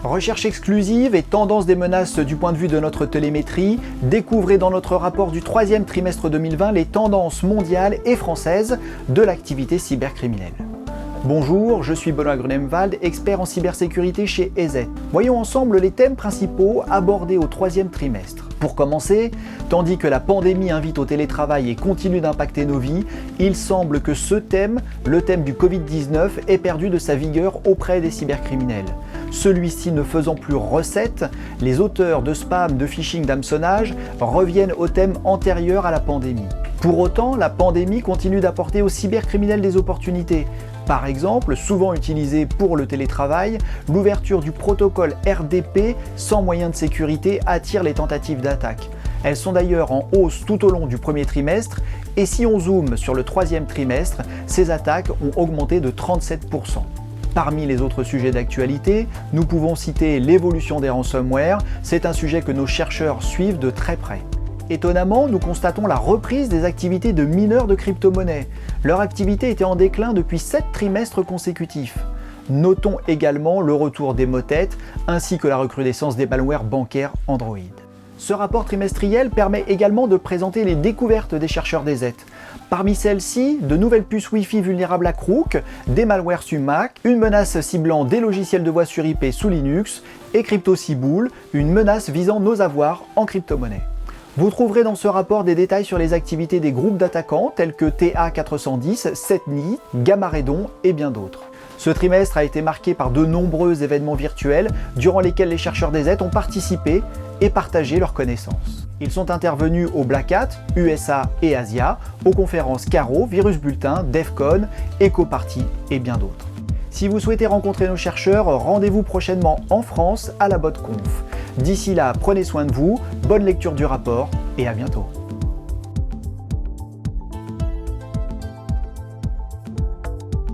Recherche exclusive et tendance des menaces du point de vue de notre télémétrie, découvrez dans notre rapport du troisième trimestre 2020 les tendances mondiales et françaises de l'activité cybercriminelle. Bonjour, je suis Benoît Grunemwald, expert en cybersécurité chez EZ. Voyons ensemble les thèmes principaux abordés au troisième trimestre. Pour commencer, tandis que la pandémie invite au télétravail et continue d'impacter nos vies, il semble que ce thème, le thème du Covid-19, ait perdu de sa vigueur auprès des cybercriminels. Celui-ci ne faisant plus recette, les auteurs de spam, de phishing, d'hameçonnage reviennent au thème antérieur à la pandémie. Pour autant, la pandémie continue d'apporter aux cybercriminels des opportunités. Par exemple, souvent utilisé pour le télétravail, l'ouverture du protocole RDP sans moyen de sécurité attire les tentatives d'attaque. Elles sont d'ailleurs en hausse tout au long du premier trimestre et si on zoome sur le troisième trimestre, ces attaques ont augmenté de 37%. Parmi les autres sujets d'actualité, nous pouvons citer l'évolution des ransomware, c'est un sujet que nos chercheurs suivent de très près. Étonnamment, nous constatons la reprise des activités de mineurs de crypto-monnaies. Leur activité était en déclin depuis 7 trimestres consécutifs. Notons également le retour des motettes ainsi que la recrudescence des malwares bancaires Android. Ce rapport trimestriel permet également de présenter les découvertes des chercheurs d'EZ. Parmi celles-ci, de nouvelles puces Wi-Fi vulnérables à Crook, des malwares sur Mac, une menace ciblant des logiciels de voix sur IP sous Linux et CryptoCyboul, une menace visant nos avoirs en crypto-monnaie. Vous trouverez dans ce rapport des détails sur les activités des groupes d'attaquants tels que TA410, Setni, Gamaredon et bien d'autres. Ce trimestre a été marqué par de nombreux événements virtuels durant lesquels les chercheurs d'EZ ont participé et partagé leurs connaissances. Ils sont intervenus au Black Hat, USA et Asia, aux conférences Caro, Virus Bulletin, DEFCON, EcoParty et bien d'autres. Si vous souhaitez rencontrer nos chercheurs, rendez-vous prochainement en France à la BotConf. D'ici là, prenez soin de vous, bonne lecture du rapport et à bientôt.